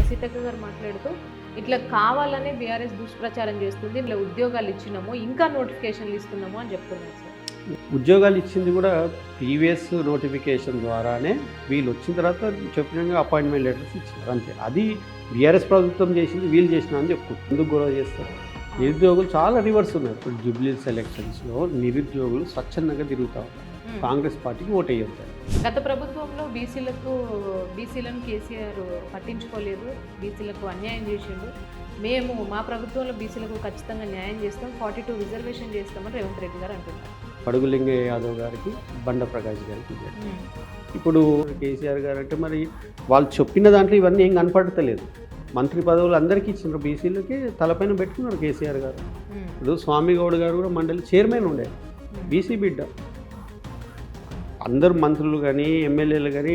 సీతక్క గారు మాట్లాడుతూ ఇట్లా కావాలనే బీఆర్ఎస్ దుష్ప్రచారం చేస్తుంది, ఇట్లా ఉద్యోగాలు ఇచ్చినాము ఇంకా నోటిఫికేషన్లు ఇస్తున్నాము అని చెప్తున్నారు సార్. ఉద్యోగాలు ఇచ్చింది కూడా ప్రీవియస్ నోటిఫికేషన్ ద్వారానే, వీళ్ళు వచ్చిన తర్వాత చెప్పినగా అపాయింట్మెంట్ లెటర్స్ ఇచ్చారు అంతే. అది బీఆర్ఎస్ ప్రభుత్వం చేసింది, వీళ్ళు చేసిన అని చెప్పుకుంటారు. ఎందుకు గొడవ చేస్తారు? నిరుద్యోగులు చాలా రివర్స్ ఉన్నారు. ఇప్పుడు జూబ్లీస్ ఎలక్షన్స్లో నిరుద్యోగులు స్వచ్ఛందంగా తిరుగుతూ ఉన్నారు, కాంగ్రెస్ పార్టీకి ఓటు వేయొద్దారు. గత ప్రభుత్వంలో బీసీలను కేసీఆర్ పట్టించుకోలేదు, బీసీలకు అన్యాయం చేసిండు, మేము మా ప్రభుత్వంలో బీసీలకు ఖచ్చితంగా న్యాయం చేస్తాం, 42 రిజర్వేషన్ చేస్తామని రేవంత్ రెడ్డి గారు అంటున్నారు. పడుగులింగ యాదవ్ గారికి, బండ ప్రకాష్ గారికి. ఇప్పుడు కేసీఆర్ గారు అంటే మరి వాళ్ళు చెప్పిన దాంట్లో ఇవన్నీ ఏం కనపడతలేదు. మంత్రి పదవులు అందరికీ ఇచ్చినారు, బీసీలకి తలపైన పెట్టుకున్నారు కేసీఆర్ గారు. ఇప్పుడు స్వామి గౌడ్ గారు కూడా మండలి చైర్మన్ ఉండే, బీసీ బిడ్డ. అందరు మంత్రులు కానీ ఎమ్మెల్యేలు కానీ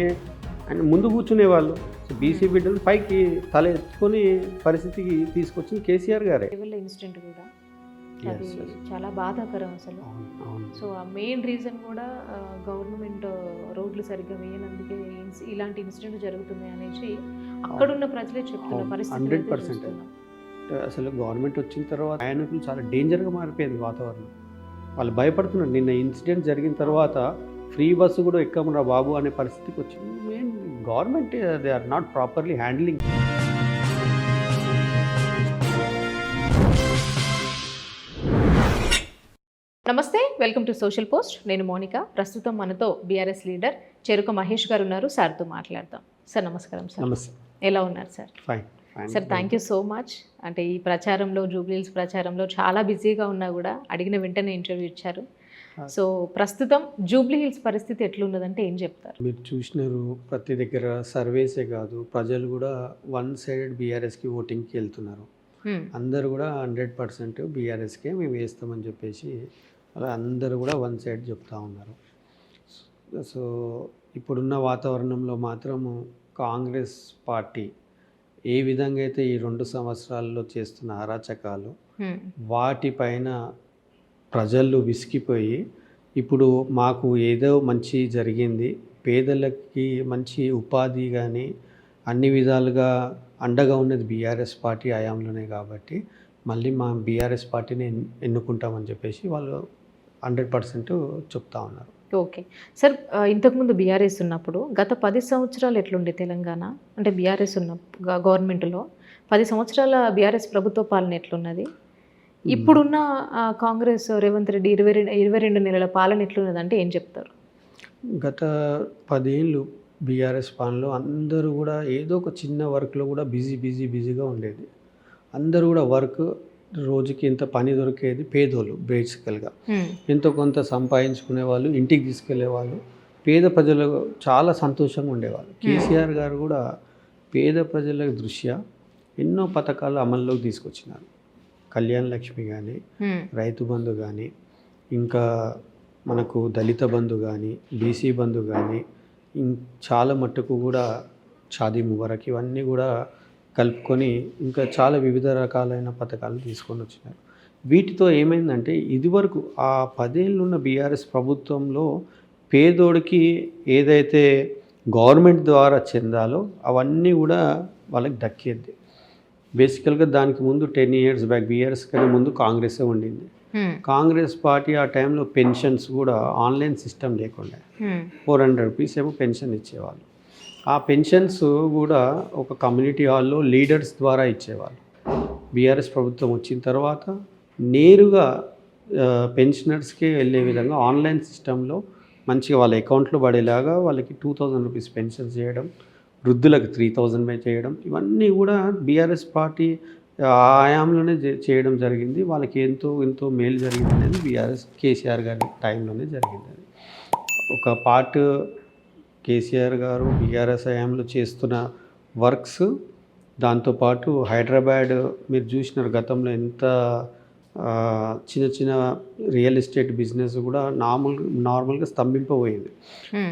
ఆయన ముందు కూర్చునేవాళ్ళు. బీసీ బిడ్డలు పైకి తల ఎత్తుకొని పరిస్థితికి తీసుకొచ్చింది కేసీఆర్ గారే. ఇన్సిడెంట్ కూడా అది చాలా బాధాకరం అసలు. సో ఆ మెయిన్ రీజన్ కూడా గవర్నమెంట్ రోడ్లు సరిగ్గా వేయనందుకే ఇలాంటి ఇన్సిడెంట్ జరుగుతున్నాయి అనేసి అక్కడున్న ప్రజలే చెప్తున్న పరిస్థితి. 100% అసలు గవర్నమెంట్ వచ్చిన తర్వాత ప్రయాణికులు చాలా డేంజర్గా మారిపోయింది వాతావరణం. వాళ్ళు భయపడుతున్నారు. నిన్న ఇన్సిడెంట్ జరిగిన తర్వాత ఫ్రీ బస్సు కూడా ఎక్కమరా బాబు అనే పరిస్థితికి వచ్చింది. Main government they are not properly handling. నమస్తే, వెల్కమ్ టు సోషల్ పోస్ట్. నేను మోనిక. ప్రస్తుతం మనతో బీఆర్ఎస్ లీడర్ చెరుక మహేష్ గారు ఉన్నారు. సార్తో మాట్లాడదాం. సార్ నమస్కారం. సార్ నమస్తే. ఎలా ఉన్నారు sir? Fine sir, thank you so much. అంటే ఈ ప్రచారంలో, జూబ్లీహిల్స్ ప్రచారంలో చాలా బిజీగా ఉన్నా కూడా అడిగిన వెంటనే ఇంటర్వ్యూ ఇచ్చారు. సో ప్రస్తుతం జూబ్లీహిల్స్ పరిస్థితి ఎట్లున్నదంటే ఏం చెప్తారు? మీరు చూసినారు, ప్రతి దగ్గర సర్వేసే కాదు, ప్రజలు కూడా వన్ సైడెడ్ బీఆర్ఎస్కి ఓటింగ్కి వెళ్తున్నారు. అందరూ కూడా 100% బీఆర్ఎస్కే మేము వేస్తామని చెప్పేసి అలా అందరూ కూడా వన్ సైడ్ చెప్తా ఉన్నారు. సో ఇప్పుడున్న వాతావరణంలో మాత్రము కాంగ్రెస్ పార్టీ ఏ విధంగా అయితే ఈ 2 సంవత్సరాల్లో చేస్తున్న అరాచకాలు, వాటిపైన ప్రజలు విసిగిపోయి ఇప్పుడు మాకు ఏదో మంచి జరిగింది, పేదలకి మంచి ఉపాధి కానీ అన్ని విధాలుగా అండగా ఉన్నది బీఆర్ఎస్ పార్టీ హయాంలోనే, కాబట్టి మళ్ళీ మా బీఆర్ఎస్ పార్టీని ఎన్నుకుంటామని చెప్పేసి వాళ్ళు 100% చెప్తా ఉన్నారు. ఓకే సార్, ఇంతకుముందు బీఆర్ఎస్ ఉన్నప్పుడు గత 10 సంవత్సరాలు ఎట్లుండే తెలంగాణ? అంటే బీఆర్ఎస్ ఉన్న గవర్నమెంట్లో 10 సంవత్సరాల బీఆర్ఎస్ ప్రభుత్వ పాలన ఎట్లున్నది? ఇప్పుడున్న కాంగ్రెస్ రేవంత్ రెడ్డి 22 నెలల పాలన ఎట్లున్నది అంటే ఏం చెప్తారు? గత 10 ఏళ్ళు బీఆర్ఎస్ పాలనలో అందరూ కూడా ఏదో ఒక చిన్న వర్క్లో కూడా బిజీగా ఉండేది. అందరూ కూడా వర్క్, రోజుకి ఇంత పని దొరికేది. పేదోళ్ళు బేసికల్గా ఎంతో కొంత సంపాదించుకునే వాళ్ళు, ఇంటికి తీసుకెళ్లే వాళ్ళు, పేద ప్రజలు చాలా సంతోషంగా ఉండేవాళ్ళు. కేసీఆర్ గారు కూడా పేద ప్రజల దృష్ట్యా ఎన్నో పథకాలు అమల్లోకి తీసుకొచ్చినారు. కళ్యాణ్ లక్ష్మి కానీ, రైతు బంధు కానీ, ఇంకా మనకు దళిత బంధు కానీ, బీసీ బంధు కానీ, చాలా మట్టుకు కూడా షాదీ ముబారక్, ఇవన్నీ కూడా కలుపుకొని ఇంకా చాలా వివిధ రకాలైన పథకాలు తీసుకొని వచ్చినారు. వీటితో ఏమైందంటే ఇదివరకు ఆ 10 ఏళ్ళు ఉన్న బీఆర్ఎస్ ప్రభుత్వంలో పేదోడికి ఏదైతే గవర్నమెంట్ ద్వారా చెందాలో అవన్నీ కూడా వాళ్ళకి దక్కేది. బేసికల్గా దానికి ముందు 10 years బ్యాక్ బీఆర్ఎస్ కన్నా ముందు కాంగ్రెసే ఉండింది. కాంగ్రెస్ పార్టీ ఆ టైంలో పెన్షన్స్ కూడా ఆన్లైన్ సిస్టమ్ లేకుండా 400 రూపీస్ ఏమో పెన్షన్ ఇచ్చేవాళ్ళు. ఆ పెన్షన్స్ కూడా ఒక కమ్యూనిటీ హాల్లో లీడర్స్ ద్వారా ఇచ్చేవాళ్ళు. బీఆర్ఎస్ ప్రభుత్వం వచ్చిన తర్వాత నేరుగా పెన్షనర్స్కే వెళ్ళే విధంగా ఆన్లైన్ సిస్టంలో మంచిగా వాళ్ళ అకౌంట్లో పడేలాగా వాళ్ళకి 2000 రూపీస్ పెన్షన్ చేయడం, వృద్ధులకు 3000 చేయడం, ఇవన్నీ కూడా బీఆర్ఎస్ పార్టీ ఆయాంలోనే చేయడం జరిగింది. వాళ్ళకి ఎంతో మేలు జరిగింది అనేది బీఆర్ఎస్ కేసీఆర్ గారి టైంలోనే జరిగింది. ఒక పార్ట్ కేసీఆర్ గారు బీఆర్ఎస్ హయాంలో చేస్తున్న వర్క్స్, దాంతోపాటు హైదరాబాద్ మీరు చూసినారు గతంలో ఎంత చిన్న రియల్ ఎస్టేట్ బిజినెస్ కూడా నార్మల్గా స్తంభింపబోయింది.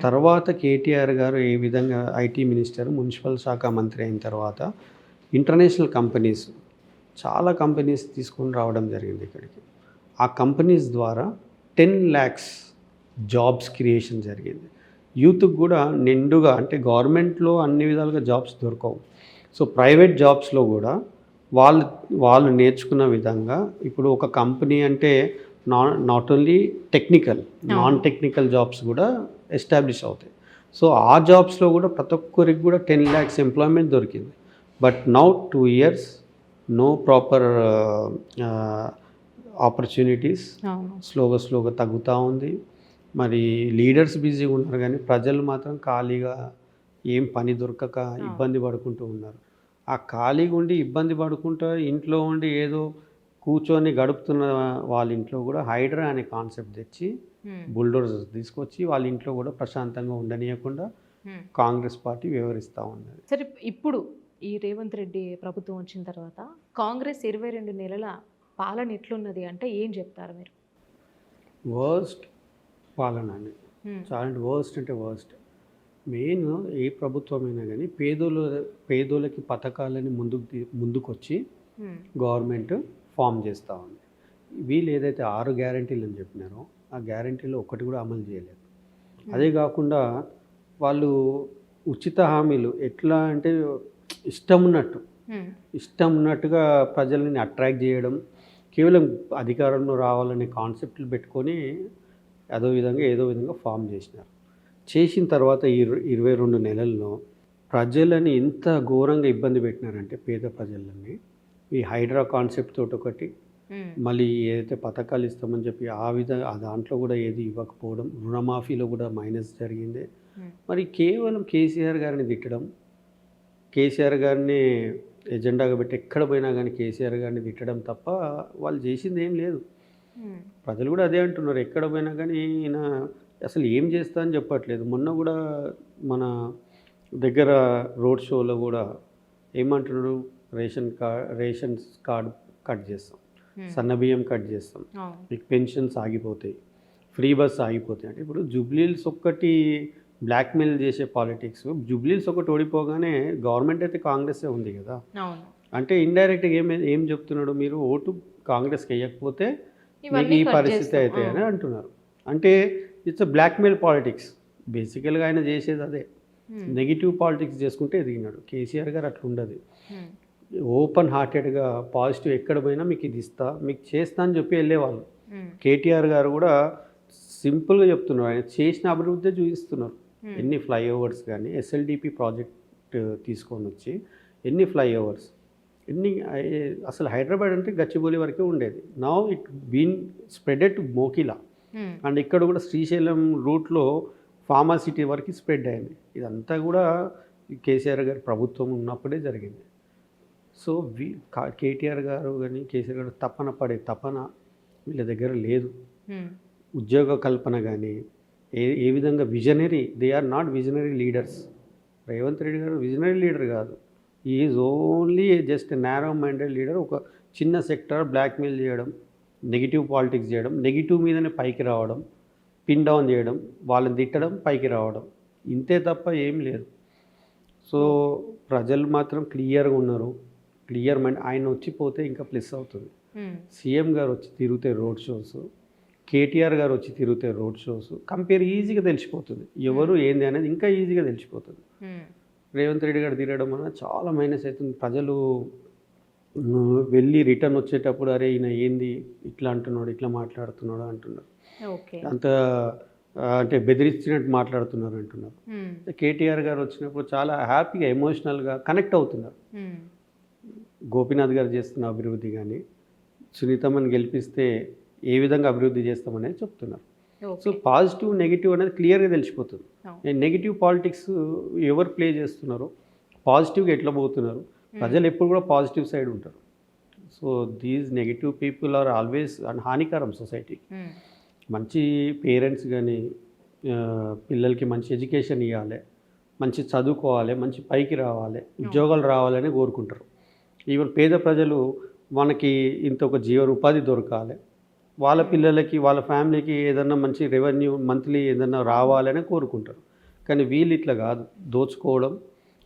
తర్వాత కేటీఆర్ గారు ఏ విధంగా ఐటీ మినిస్టర్, మున్సిపల్ శాఖ మంత్రి అయిన తర్వాత ఇంటర్నేషనల్ కంపెనీస్, చాలా కంపెనీస్ తీసుకొని రావడం జరిగింది ఇక్కడికి. ఆ కంపెనీస్ ద్వారా 10 lakhs జాబ్స్ క్రియేషన్ జరిగింది. యూత్కి కూడా నిండుగా, అంటే గవర్నమెంట్లో అన్ని విధాలుగా జాబ్స్ దొరకవు, సో ప్రైవేట్ జాబ్స్లో కూడా వాళ్ళు వాళ్ళు నేర్చుకున్న విధంగా ఇప్పుడు ఒక కంపెనీ అంటే not only technical, non technical jobs కూడా ఎస్టాబ్లిష్ అవుతాయి. సో ఆ జాబ్స్లో కూడా ప్రతి ఒక్కరికి కూడా 10 lakhs ఎంప్లాయ్మెంట్ దొరికింది. But now 2 years no proper opportunities, స్లోగా తగ్గుతూ ఉంది. మరి లీడర్స్ బిజీగా ఉన్నారు కానీ ప్రజలు మాత్రం ఖాళీగా ఏం పని దొరకక ఇబ్బంది పడుకుంటూ ఉన్నారు. ఆ ఖాళీగా ఉండి ఇబ్బంది పడుకుంటూ ఇంట్లో ఉండి ఏదో కూర్చొని గడుపుతున్న వాళ్ళ ఇంట్లో కూడా హైడ్రా అనే కాన్సెప్ట్ తెచ్చి బుల్డోజర్స్ తీసుకొచ్చి వాళ్ళ ఇంట్లో కూడా ప్రశాంతంగా ఉండనీయకుండా కాంగ్రెస్ పార్టీ వ్యవహరిస్తూ ఉన్నది. సరే, ఇప్పుడు ఈ రేవంత్ రెడ్డి ప్రభుత్వం వచ్చిన తర్వాత కాంగ్రెస్ 22 నెలల పాలన ఎట్లున్నది అంటే ఏం చెప్తారు మీరు? వర్స్ట్ పాలన అండి. చాలా వర్స్ట్ అంటే వర్స్ట్. మెయిన్ ఏ ప్రభుత్వమైనా కానీ పేదోళ్ళకి పథకాలని ముందుకొచ్చి గవర్నమెంట్ ఫామ్ చేస్తూ ఉంది. వీళ్ళు ఏదైతే 6 గ్యారంటీలు అని చెప్పినారో ఆ గ్యారంటీలో ఒకటి కూడా అమలు చేయలేదు. అదే కాకుండా వాళ్ళు ఉచిత హామీలు ఎట్లా అంటే ఇష్టం ఉన్నట్టుగా ప్రజల్ని అట్రాక్ట్ చేయడం, కేవలం అధికారంలో రావాలనే కాన్సెప్ట్లు పెట్టుకొని ఏదో విధంగా ఫామ్ చేసిన తర్వాత ఈ 22 నెలల్లో ప్రజలని ఎంత ఘోరంగా ఇబ్బంది పెట్టినారంటే పేద ప్రజలని ఈ హైడ్రా కాన్సెప్ట్ తోటి ఒకటి, మళ్ళీ ఏదైతే పథకాలు ఇస్తామని చెప్పి ఆ దాంట్లో కూడా ఏది ఇవ్వకపోవడం, రుణమాఫీలో కూడా మైనస్ జరిగింది. మరి కేవలం కేసీఆర్ గారిని తిట్టడం, కేసీఆర్ గారిని ఎజెండాగా పెట్టి ఎక్కడ పోయినా కానీ కేసీఆర్ గారిని తిట్టడం తప్ప వాళ్ళు చేసింది ఏం లేదు. ప్రజలు కూడా అదే అంటున్నారు, ఎక్కడ పోయినా కానీ ఈయన అసలు ఏం చేస్తా అని చెప్పట్లేదు. మొన్న కూడా మన దగ్గర రోడ్ షోలో కూడా ఏమంటున్నాడు, రేషన్స్ కార్డు కట్ చేస్తాం, సన్నబియ్యం కట్ చేస్తాం, మీకు పెన్షన్స్ ఆగిపోతాయి, ఫ్రీ బస్ ఆగిపోతాయి. అంటే ఇప్పుడు జూబ్లీహిల్స్ ఒక్కటి బ్లాక్మెయిల్ చేసే పాలిటిక్స్. జూబ్లీహిల్స్ ఒకటి ఓడిపోగానే గవర్నమెంట్ అయితే కాంగ్రెసే ఉంది కదా. అంటే ఇండైరెక్ట్గా ఏం చెప్తున్నాడు, మీరు ఓటు కాంగ్రెస్కి వేయకపోతే మీకు ఈ పరిస్థితి అయితే అని అంటున్నారు. అంటే ఇట్స్ బ్లాక్మెయిల్ పాలిటిక్స్. బేసికల్గా ఆయన చేసేది అదే, నెగిటివ్ పాలిటిక్స్ చేసుకుంటే ఎదిగినాడు. కేసీఆర్ గారు అట్లా ఉండదు, ఓపెన్ హార్టెడ్గా పాజిటివ్ ఎక్కడ పోయినా మీకు ఇది ఇస్తా, మీకు చేస్తా అని చెప్పి వెళ్ళేవాళ్ళు. కేటీఆర్ గారు కూడా సింపుల్గా చెప్తున్నారు, ఆయన చేసిన అభివృద్ధి చూపిస్తున్నారు. ఎన్ని ఫ్లైఓవర్స్ కానీ ఎస్ఎల్డిపి ప్రాజెక్ట్ తీసుకొని వచ్చి ఎన్ని ఫ్లైఓవర్స్, అసలు హైదరాబాద్ అంటే గచ్చిబౌలి వరకే ఉండేది. Now it been spreaded to Mokila, and ఇక్కడ కూడా శ్రీశైలం రూట్లో ఫార్మాసిటీ వరకు స్ప్రెడ్ అయింది. ఇదంతా కూడా కేసీఆర్ గారి ప్రభుత్వం ఉన్నప్పుడే జరిగింది. సో కేటీఆర్ గారు కానీ కేసీఆర్ గారు తపన వీళ్ళ దగ్గర లేదు. ఉద్యోగ కల్పన కానీ ఏ విధంగా visionary, they are not visionary leaders. Revanth Reddy గారు విజనరీ లీడర్ కాదు, is only just narrow minded leader. ఒక చిన్న సెక్టర్ బ్లాక్మెయిల్ చేయడం, నెగిటివ్ పాలిటిక్స్ చేయడం, నెగిటివ్ మీదనే పైకి రావడం, పిన్ డౌన్ చేయడం, వాళ్ళని తిట్టడం, పైకి రావడం, ఇంతే తప్ప ఏం లేదు. సో ప్రజలు మాత్రం క్లియర్గా ఉన్నారు, క్లియర్ మైండ్. ఆయన వచ్చిపోతే ఇంకా ప్లస్ అవుతుంది. సీఎం గారు వచ్చి తిరిగితే రోడ్ షోస్, కేటీఆర్ గారు వచ్చి తిరిగితే రోడ్ షోస్, కంపేర్ ఈజీగా తెలిసిపోతుంది ఎవరు ఏంది అనేది, ఇంకా ఈజీగా తెలిసిపోతుంది. రేవంత్ రెడ్డి గారు తిరగడం వల్ల చాలా మైనస్ అవుతుంది. ప్రజలు వెళ్ళి రిటర్న్ వచ్చేటప్పుడు అరే ఈయన ఏంది ఇట్లా అంటున్నాడు, ఇట్లా మాట్లాడుతున్నాడు అంటున్నారు. అంత అంటే బెదిరించినట్టు మాట్లాడుతున్నారు అంటున్నారు. కేటీఆర్ గారు వచ్చినప్పుడు చాలా హ్యాపీగా ఎమోషనల్గా కనెక్ట్ అవుతున్నారు. గోపీనాథ్ గారు చేస్తున్న అభివృద్ధి కానీ, సునీతమ్మని గెలిపిస్తే ఏ విధంగా అభివృద్ధి చేస్తామనేది చెప్తున్నారు. సో పాజిటివ్ నెగిటివ్ అనేది క్లియర్గా తెలిసిపోతుంది. నెగిటివ్ పాలిటిక్స్ ఎవరు ప్లే చేస్తున్నారో, పాజిటివ్గా ఎట్లా పోతున్నారు, ప్రజలు ఎప్పుడు కూడా పాజిటివ్ సైడ్ ఉంటారు. So these negative people are always హానికరం సొసైటీకి. మంచి పేరెంట్స్ కానీ పిల్లలకి మంచి ఎడ్యుకేషన్ ఇవ్వాలి, మంచి చదువుకోవాలి, మంచి పైకి రావాలి, ఉద్యోగాలు రావాలని కోరుకుంటారు. ఈవెన్ పేద ప్రజలు మనకి ఇంత ఒక జీవనోపాధి దొరకాలి, వాళ్ళ పిల్లలకి వాళ్ళ ఫ్యామిలీకి ఏదన్నా మంచి రెవెన్యూ మంత్లీ ఏదన్నా రావాలని కోరుకుంటారు. కానీ వీళ్ళు ఇట్లా కాదు, దోచుకోవడం,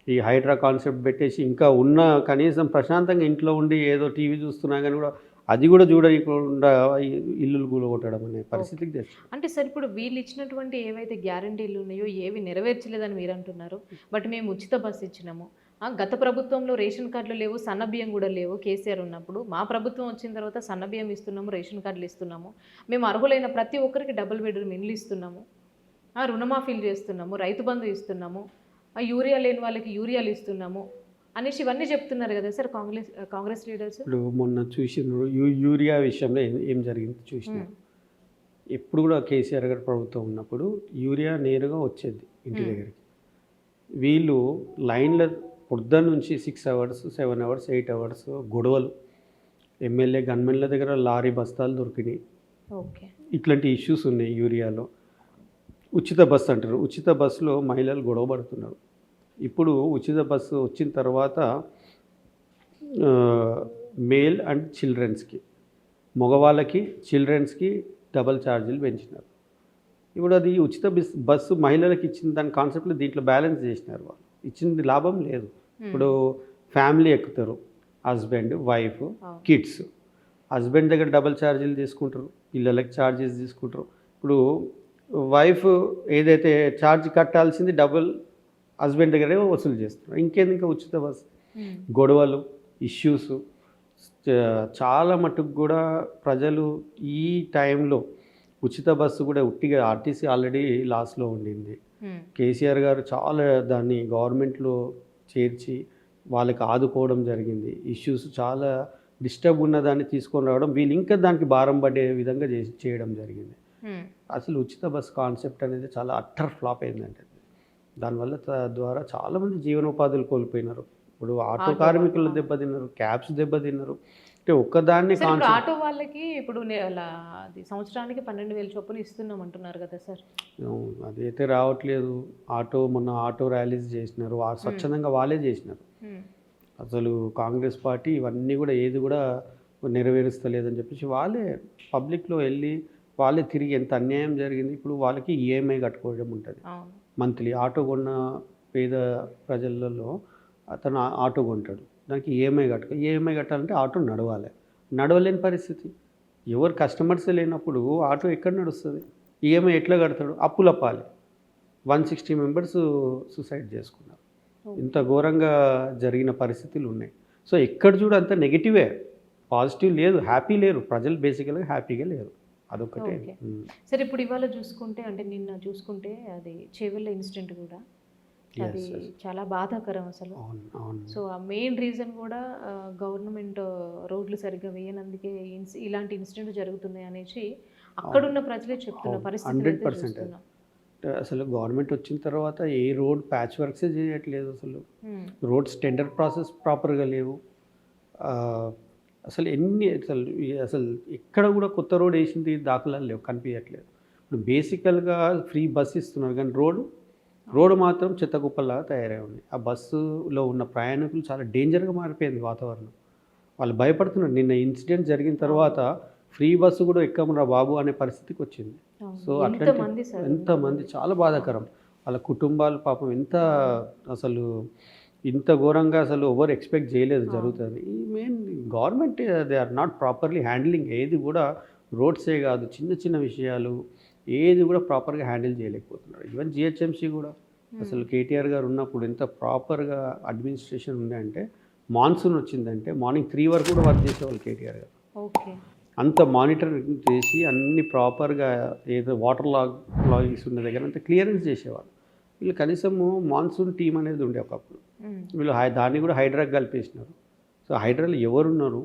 ఈ హైడ్రా కాన్సెప్ట్ పెట్టేసి ఇంకా ఉన్న కనీసం ప్రశాంతంగా ఇంట్లో ఉండి ఏదో టీవీ చూస్తున్నా కానీ కూడా అది కూడా చూడకుండా ఇల్లులు కూలగొట్టడం అనే పరిస్థితికి తెచ్చు. అంటే సార్ ఇప్పుడు వీళ్ళు ఇచ్చినటువంటి ఏవైతే గ్యారంటీలు ఉన్నాయో ఏవి నెరవేర్చలేదని మీరు అంటున్నారు. బట్ మేము ఉచిత బస్సు ఇచ్చినాము, గత ప్రభుత్వంలో రేషన్ కార్డులు లేవు, సన్న బియ్యం కూడా లేవు కేసీఆర్ ఉన్నప్పుడు. మా ప్రభుత్వం వచ్చిన తర్వాత సన్న బియ్యం ఇస్తున్నాము, రేషన్ కార్డులు ఇస్తున్నాము. మేము అర్హులైన ప్రతి ఒక్కరికి డబుల్ బెడ్రూమ్ ఇండ్లు ఇస్తున్నాము. రుణమాఫీలు చేస్తున్నాము, రైతు బంధు ఇస్తున్నాము, యూరియా లేని వాళ్ళకి యూరియాలు ఇస్తున్నాము అనేసి ఇవన్నీ చెప్తున్నారు కదా సార్ కాంగ్రెస్ లీడర్స్. ఇప్పుడు మొన్న చూసిన యూరియా విషయంలో ఏం జరిగింది చూసిన. ఎప్పుడు కూడా కేసీఆర్ గారి ప్రభుత్వం ఉన్నప్పుడు యూరియా నేరుగా వచ్చేది ఇంటి దగ్గరికి. వీళ్ళు లైన్ల పొద్దున్న నుంచి 6 అవర్స్ 7 అవర్స్ 8 అవర్స్ గొడవలు, ఎమ్మెల్యే గన్మెన్ల దగ్గర లారీ బస్తాలు దొరికినాయి. ఓకే, ఇట్లాంటి ఇష్యూస్ ఉన్నాయి యూరియాలో. ఉచిత బస్సు అంటారు, ఉచిత బస్సులో మహిళలు గొడవ పడుతున్నారు. ఇప్పుడు ఉచిత బస్సు వచ్చిన తర్వాత మేల్ అండ్ చిల్డ్రన్స్కి, మగవాళ్ళకి చిల్డ్రన్స్కి డబల్ ఛార్జీలు పెంచినారు. ఇప్పుడు అది ఉచిత బస్సు మహిళలకు ఇచ్చిన దాని కాన్సెప్ట్లో దీంట్లో బ్యాలెన్స్ చేసినారు. వాళ్ళు ఇచ్చింది లాభం లేదు. ఇప్పుడు ఫ్యామిలీ ఎక్కుతారు, హస్బెండ్ వైఫ్ కిడ్స్. హస్బెండ్ దగ్గర డబల్ ఛార్జీలు తీసుకుంటారు, పిల్లలకి ఛార్జెస్ తీసుకుంటారు. ఇప్పుడు వైఫ్ ఏదైతే ఛార్జ్ కట్టాల్సింది డబుల్ హస్బెండ్ దగ్గరే వసూలు చేస్తున్నారు. ఇంకా ఉచిత బస్సు గొడవలు, ఇష్యూస్ చాలా మటుకు కూడా ప్రజలు ఈ టైంలో ఉచిత బస్సు కూడా ఉట్టిగా ఆర్టీసీ ఆల్రెడీ లాస్లో ఉండింది. కేసీఆర్ గారు చాలా దాన్ని గవర్నమెంట్లో చేర్చి వాళ్ళకి ఆదుకోవడం జరిగింది. ఇష్యూస్ చాలా డిస్టర్బ్ ఉన్నదాన్ని తీసుకొని రావడం, వీళ్ళు ఇంకా దానికి భారం పడే విధంగా చేయడం జరిగింది. అసలు ఉచిత బస్ కాన్సెప్ట్ అనేది చాలా అట్టర్ ఫ్లాప్ అయిందంటే దానివల్ల ద్వారా చాలామంది జీవనోపాధులు కోల్పోయినారు. ఇప్పుడు ఆటో కార్మికులు దెబ్బతిన్నారు, క్యాబ్స్ దెబ్బతిన్నారు. అంటే ఒక్కదాన్ని ఆటో వాళ్ళకి ఇప్పుడు అది సంవత్సరానికి 12,000 చొప్పున ఇస్తున్నాం అంటున్నారు కదా సార్. అదైతే రావట్లేదు. మొన్న ఆటో ర్యాలీస్ చేసినారు, స్వచ్ఛందంగా వాళ్ళే చేసినారు. అసలు కాంగ్రెస్ పార్టీ ఇవన్నీ కూడా ఏది కూడా నెరవేరుస్తలేదని చెప్పేసి వాళ్ళే పబ్లిక్లో వెళ్ళి వాళ్ళే తిరిగి ఎంత అన్యాయం జరిగింది. ఇప్పుడు వాళ్ళకి ఈఎంఐ కట్టుకోవడం ఉంటుంది మంత్లీ. ఆటో కొన్న పేద ప్రజలలో అతను ఆటో కొంటాడు, దానికి ఈఎంఐ కట్టాలంటే ఆటో నడవలేని పరిస్థితి. ఎవరు కస్టమర్స్ లేనప్పుడు ఆటో ఎక్కడ నడుస్తుంది? ఈఎంఐ ఎట్లా కడతాడు? అప్పులప్పాలి. 160 మెంబర్స్ సూసైడ్ చేసుకున్నారు. ఇంత ఘోరంగా జరిగిన పరిస్థితులు ఉన్నాయి. సో ఎక్కడ చూడ అంత నెగిటివే, పాజిటివ్ లేదు, హ్యాపీ లేరు ప్రజలు. బేసికల్గా హ్యాపీగా లేరు, అదొకటే. సరే, ఇప్పుడు ఇవాళ చూసుకుంటే అంటే నిన్న చూసుకుంటే అది చేవెళ్ళ ఇన్సిడెంట్ కూడా అది చాలా బాధాకరం అసలు. సో ఆ మెయిన్ రీజన్ కూడా గవర్నమెంట్ రోడ్లు సరిగ్గా వేయనందుకే ఇలాంటి ఇన్సిడెంట్ జరుగుతున్నాయి అనేసి అక్కడున్న ప్రజలే చెప్తున్న పరిస్థితి. అసలు గవర్నమెంట్ వచ్చిన తర్వాత ఏ రోడ్ ప్యాచ్ వర్క్సే చేయట్లేదు. అసలు రోడ్స్ టెండర్ ప్రాసెస్ ప్రాపర్గా లేవు. అసలు అసలు ఎక్కడ కూడా కొత్త రోడ్ వేసింది దాఖలాలు లేవు, కనిపించట్లేదు. ఇప్పుడు బేసికల్గా ఫ్రీ బస్ ఇస్తున్నారు కానీ రోడ్డు మాత్రం చెత్తకుప్పలాగా తయారై ఉంది. ఆ బస్సులో ఉన్న ప్రయాణికులు చాలా డేంజర్గా మారిపోయింది వాతావరణం. వాళ్ళు భయపడుతున్నారు. నిన్న ఇన్సిడెంట్ జరిగిన తర్వాత ఫ్రీ బస్సు కూడా ఎక్కమరా బాబు అనే పరిస్థితికి వచ్చింది. సో అట్లాంటి ఎంతమంది, చాలా బాధాకరం. వాళ్ళ కుటుంబాలు పాపం అసలు ఇంత ఘోరంగా అసలు ఎవరు ఎక్స్పెక్ట్ చేయలేదు జరుగుతుంది. ఈ main government they are not properly handling. ఏది కూడా రోడ్సే కాదు, చిన్న చిన్న విషయాలు ఏది కూడా ప్రాపర్గా హ్యాండిల్ చేయలేకపోతున్నారు. ఈవెన్ జిహెచ్ఎంసీ కూడా అసలు కేటీఆర్ గారు ఉన్నప్పుడు ఎంత ప్రాపర్గా అడ్మినిస్ట్రేషన్ ఉందంటే, మాన్సూన్ వచ్చిందంటే మార్నింగ్ 3 వరకు కూడా వర్క్ చేసేవాళ్ళు కేటీఆర్ గారు. అంత మానిటరింగ్ చేసి అన్ని ప్రాపర్గా ఏదో వాటర్ లాగింగ్స్ ఉన్న దగ్గర అంతా క్లియరెన్స్ చేసేవాళ్ళు. వీళ్ళు కనీసము మాన్సూన్ టీం అనేది ఉండే ఒకప్పుడు. వీళ్ళు దాన్ని కూడా హైడ్రాకి కలిపేసినారు. సో హైడ్రాలో ఎవరున్నారు,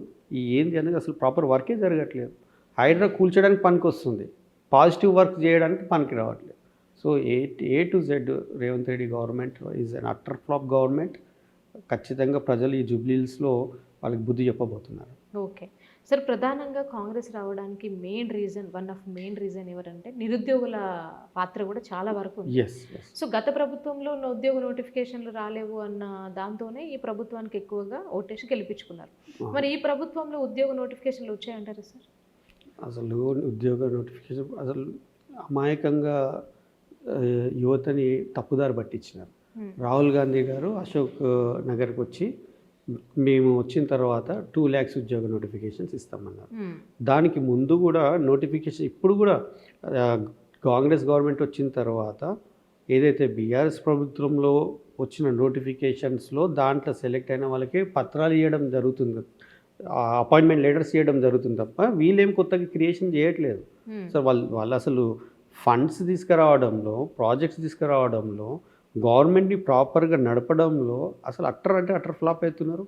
ఏంది అనేది అసలు ప్రాపర్ వర్కే జరగట్లేదు. హైడ్రా కూల్చడానికి పనికి వస్తుంది, పాజిటివ్ వర్క్ చేయడానికి పనికి రావట్లేదు. So A to Z Revanth Reddy government is an utter flop government. ఖచ్చితంగా ప్రజలు ఈ జూబ్లీహిల్స్లో వాళ్ళకి బుద్ధి చెప్పబోతున్నారు. ఓకే సార్, ప్రధానంగా కాంగ్రెస్ రావడానికి వన్ ఆఫ్ మెయిన్ రీజన్ ఎవరంటే నిరుద్యోగుల పాత్ర కూడా చాలా వరకు ఉంది. సో గత ప్రభుత్వంలో ఉన్న ఉద్యోగ నోటిఫికేషన్లు రాలేవు అన్న దాంతోనే ఈ ప్రభుత్వానికి ఎక్కువగా ఓటేసి గెలిపించుకున్నారు. మరి ఈ ప్రభుత్వంలో ఉద్యోగ నోటిఫికేషన్లు వచ్చాయంటారు సార్? అసలు ఉద్యోగ నోటిఫికేషన్ అసలు అమాయకంగా యువతని తప్పుదారి పట్టించినారు. రాహుల్ గాంధీ గారు అశోక్ నగర్కి వచ్చి మేము వచ్చిన తర్వాత 2 lakhs ఉద్యోగ నోటిఫికేషన్స్ ఇస్తామన్నారు. దానికి ముందు కూడా నోటిఫికేషన్ ఇప్పుడు కూడా కాంగ్రెస్ గవర్నమెంట్ వచ్చిన తర్వాత ఏదైతే బీఆర్ఎస్ ప్రభుత్వంలో వచ్చిన నోటిఫికేషన్స్లో దాంట్లో సెలెక్ట్ అయిన వాళ్ళకి పత్రాలు ఇవ్వడం జరుగుతుంది, అపాయింట్మెంట్ లెటర్స్ ఇవ్వడం జరుగుతుంది తప్ప వీళ్ళేం కొత్తగా క్రియేషన్ చేయట్లేదు. సో వాళ్ళు అసలు ఫండ్స్ తీసుకురావడంలో, ప్రాజెక్ట్స్ తీసుకురావడంలో, గవర్నమెంట్ని ప్రాపర్గా నడపడంలో అసలు అట్టర్ ఫ్లాప్ అవుతున్నారు.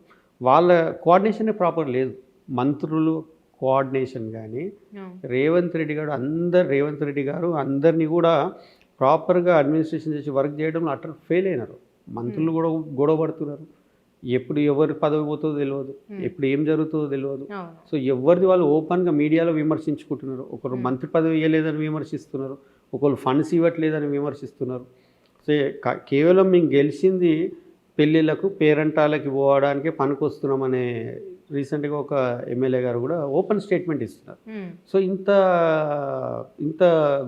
వాళ్ళ కోఆర్డినేషనే ప్రాపర్ లేదు. మంత్రులు కోఆర్డినేషన్ కానీ రేవంత్ రెడ్డి గారు అందరినీ కూడా ప్రాపర్గా అడ్మినిస్ట్రేషన్ చేసి వర్క్ చేయడంలో అట్టర్ ఫెయిల్ అయినారు. మంత్రులు కూడా గొడవ పడుతున్నారు. ఎప్పుడు ఎవరి పదవి పోతుందో తెలియదు, ఎప్పుడు ఏం జరుగుతుందో తెలియదు. సో ఎవరిది వాళ్ళు ఓపెన్గా మీడియాలో విమర్శించుకుంటున్నారు. ఒకరు మంత్రి పదవి ఇవ్వలేదని విమర్శిస్తున్నారు, ఒకరు ఫండ్స్ ఇవ్వట్లేదని విమర్శిస్తున్నారు. సో కేవలం మేము గెలిచింది పెళ్ళిళ్ళకు పేరంటాలకి పోవడానికి పనికొస్తున్నామనే రీసెంట్గా ఒక ఎమ్మెల్యే గారు కూడా ఓపెన్ స్టేట్మెంట్ ఇస్తున్నారు. సో ఇంత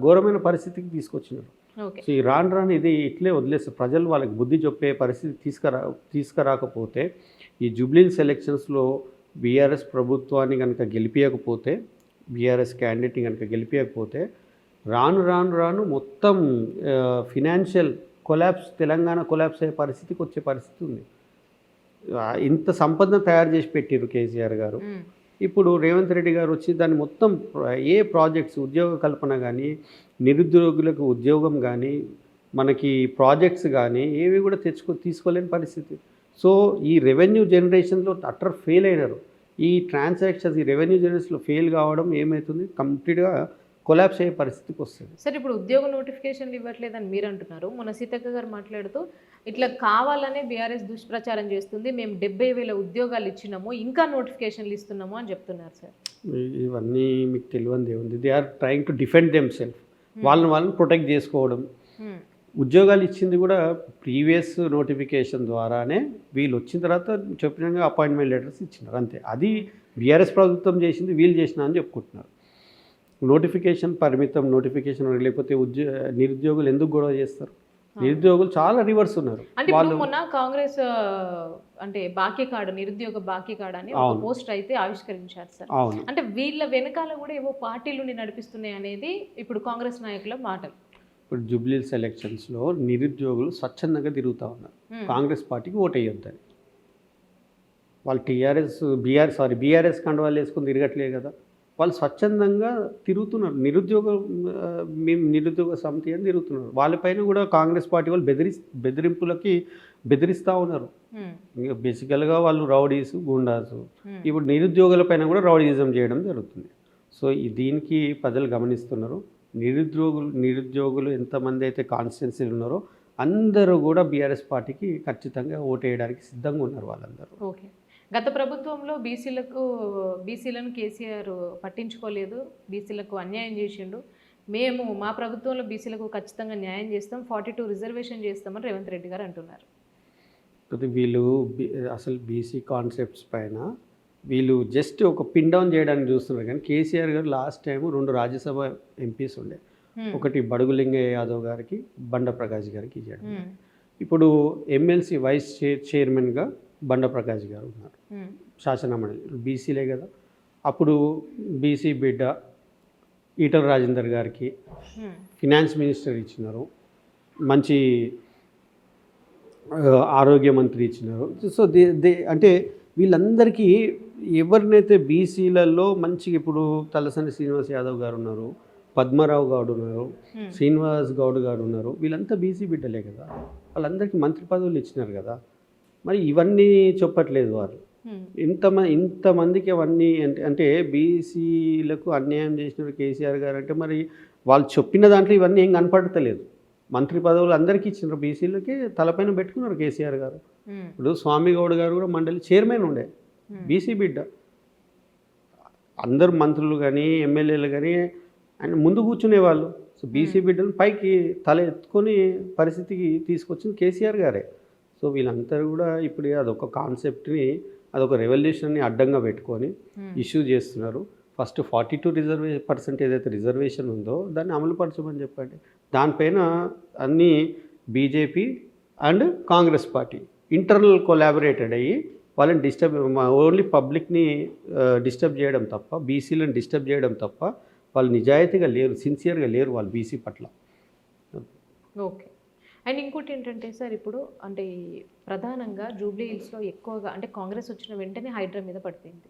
ఘోరమైన పరిస్థితికి తీసుకొచ్చినారు. సో ఈ రాను ఇది ఇట్లే వదిలేస్తారు. ప్రజలు వాళ్ళకి బుద్ధి చెప్పే పరిస్థితి తీసుకురాకపోతే, ఈ జూబ్లీహిల్స్ ఎలక్షన్స్లో బీఆర్ఎస్ ప్రభుత్వాన్ని కనుక గెలిపించకపోతే, బీఆర్ఎస్ క్యాండిడేట్ని కనుక గెలిపించకపోతే రాను మొత్తం ఫినాన్షియల్ కొలాప్స్, తెలంగాణ కొలాప్స్ అయ్యే పరిస్థితికి వచ్చే పరిస్థితి ఉంది. ఇంత సంపదను తయారు చేసి పెట్టారు కేసీఆర్ గారు. ఇప్పుడు రేవంత్ రెడ్డి గారు వచ్చి దాన్ని మొత్తం ఏ ప్రాజెక్ట్స్, ఉద్యోగ కల్పన కానీ, నిరుద్యోగులకు ఉద్యోగం కానీ, మనకి ప్రాజెక్ట్స్ కానీ ఏవి కూడా తీసుకోలేని పరిస్థితి. సో ఈ రెవెన్యూ జనరేషన్లో అట్టర్ ఫెయిల్ అయినారు. ఈ ట్రాన్సాక్షన్స్, ఈ రెవెన్యూ జనరేషన్లో ఫెయిల్ కావడం ఏమవుతుంది, కంప్లీట్గా కొలాప్స్ అయ్యే పరిస్థితికి వస్తుంది. సార్ ఇప్పుడు ఉద్యోగ నోటిఫికేషన్లు ఇవ్వట్లేదని మీరు అంటున్నారు. మొన్న సీతక్క గారు మాట్లాడుతూ ఇట్లా కావాలనే బీఆర్ఎస్ దుష్ప్రచారం చేస్తుంది, మేము 70,000 ఉద్యోగాలు ఇచ్చినాము, ఇంకా నోటిఫికేషన్లు ఇస్తున్నాము అని చెప్తున్నారు సార్. ఇవన్నీ మీకు తెలియదు ఏముంది. They are trying to defend them self. వాళ్ళని ప్రొటెక్ట్ చేసుకోవడం. ఉద్యోగాలు ఇచ్చింది కూడా ప్రీవియస్ నోటిఫికేషన్ ద్వారానే, వీళ్ళు వచ్చిన తర్వాత చెప్పినగా అపాయింట్మెంట్ లెటర్స్ ఇచ్చినారు అంతే. అది బీఆర్ఎస్ ప్రభుత్వం చేసింది, వీళ్ళు చేసినా అని చెప్పుకుంటున్నారు. నోటిఫికేషన్ పరిమితం, నోటిఫికేషన్ లేకపోతే నిరుద్యోగులు ఎందుకు గొడవ చేస్తారు? నిరుద్యోగులు చాలా రివర్స్ ఉన్నారు. వాళ్ళు మొన్న కాంగ్రెస్ అంటే బాకీ కార్డు, నిరుద్యోగ బాకీ కార్డు అని ఒక పోస్ట్ అయితే ఆవిష్కరించారు సార్. అంటే వీళ్ళ వెనకాల కూడా ఏవో పార్టీలు నడిపిస్తున్నాయి అనేది ఇప్పుడు కాంగ్రెస్ నాయకుల మాటలు. ఇప్పుడు జూబ్లీహిల్స్ ఎలక్షన్స్లో నిరుద్యోగులు స్వచ్ఛందంగా తిరుగుతూ ఉన్నారు కాంగ్రెస్ పార్టీకి ఓటు వేయొద్దని. వాళ్ళు బీఆర్ఎస్ కండువాలు వేసుకొని తిరగట్లేదు కదా, వాళ్ళు స్వచ్ఛందంగా తిరుగుతున్నారు. నిరుద్యోగ సమితి అని తిరుగుతున్నారు. వాళ్ళపైన కూడా కాంగ్రెస్ పార్టీ వాళ్ళు బెదిరింపులకి బెదిరిస్తూ ఉన్నారు. ఇంకా బేసికల్గా వాళ్ళు రౌడీసు, గుండాసు. ఇప్పుడు నిరుద్యోగుల పైన కూడా రౌడీజం చేయడం జరుగుతుంది. సో దీనికి ప్రజలు గమనిస్తున్నారు. నిరుద్యోగులు ఎంతమంది అయితే కాన్స్టిట్యున్సీలు ఉన్నారో అందరూ కూడా బీఆర్ఎస్ పార్టీకి ఖచ్చితంగా ఓటు వేయడానికి సిద్ధంగా ఉన్నారు వాళ్ళందరూ. ఓకే. గత ప్రభుత్వంలో బీసీలను కేసీఆర్ పట్టించుకోలేదు, బీసీలకు అన్యాయం చేసిండు, మేము మా ప్రభుత్వంలో బీసీలకు ఖచ్చితంగా న్యాయం చేస్తాం, 42 రిజర్వేషన్ చేస్తామని రేవంత్ రెడ్డి గారు అంటున్నారు. వీళ్ళు అసలు బీసీ కాన్సెప్ట్స్ పైన వీళ్ళు జస్ట్ ఒక పిన్ డౌన్ చేయడానికి చూస్తున్నారు. కానీ కేసీఆర్ గారు లాస్ట్ టైం 2 రాజ్యసభ ఎంపీస్ ఉండే, ఒకటి బడుగు లింగయ్య యాదవ్ గారికి, బండ ప్రకాష్ గారికి ఇచ్చాడు. ఇప్పుడు ఎమ్మెల్సీ వైస్ చైర్మన్గా బండ ప్రకాష్ గారు ఉన్నారు. శాసనమండలి బీసీలే కదా. అప్పుడు బీసీ బిడ్డ ఈటల రాజేందర్ గారికి ఫినాన్స్ మినిస్టర్ ఇచ్చినారు, మంచి ఆరోగ్య మంత్రి ఇచ్చినారు. సో అంటే వీళ్ళందరికీ ఎవరినైతే బీసీలలో మంచిగా, ఇప్పుడు తలసాని శ్రీనివాస్ యాదవ్ గారు ఉన్నారు, పద్మరావు గౌడ్ ఉన్నారు, శ్రీనివాస్ గౌడ్ గారు ఉన్నారు, వీళ్ళంతా బీసీ బిడ్డలే కదా. వాళ్ళందరికీ మంత్రి పదవులు ఇచ్చినారు కదా. మరి ఇవన్నీ చెప్పట్లేదు వాళ్ళు. ఇంతమందికి అవన్నీ అంటే బీసీలకు అన్యాయం చేసినారు కేసీఆర్ గారు అంటే, మరి వాళ్ళు చెప్పిన దాంట్లో ఇవన్నీ ఏం కనపడతలేదు. మంత్రి పదవులు అందరికీ ఇచ్చినారు, బీసీలకి తలపైన పెట్టుకున్నారు కేసీఆర్ గారు. ఇప్పుడు స్వామి గౌడ్ గారు కూడా మండలి చైర్మన్ ఉండే, బీసీ బిడ్డ. అందరు మంత్రులు కానీ ఎమ్మెల్యేలు కానీ ఆయన ముందు కూర్చునేవాళ్ళు. సో బీసీ బిడ్డను పైకి తల ఎత్తుకొని పరిస్థితికి తీసుకొచ్చింది కేసీఆర్ గారే. సో వీళ్ళందరూ కూడా ఇప్పుడు అదొక కాన్సెప్ట్ని, అదొక రెవల్యూషన్ని అడ్డంగా పెట్టుకొని ఇష్యూ చేస్తున్నారు. ఫస్ట్ 42% ఏదైతే రిజర్వేషన్ ఉందో దాన్ని అమలుపరచమని చెప్పండి. దానిపైన అన్నీ BJP and Congress party internal collaborated అయ్యి వాళ్ళని ఓన్లీ పబ్లిక్ని డిస్టర్బ్ చేయడం తప్ప, బీసీలను డిస్టర్బ్ చేయడం తప్ప వాళ్ళు నిజాయితీగా లేరు, సిన్సియర్గా లేరు వాళ్ళు బీసీ పట్ల. ఓకే. అండ్ ఇంకోటి ఏంటంటే సార్ ఇప్పుడు అంటే ప్రధానంగా జూబ్లీ హిల్స్లో ఎక్కువగా అంటే కాంగ్రెస్ వచ్చిన వెంటనే హైడ్రా మీద పడిపోయింది.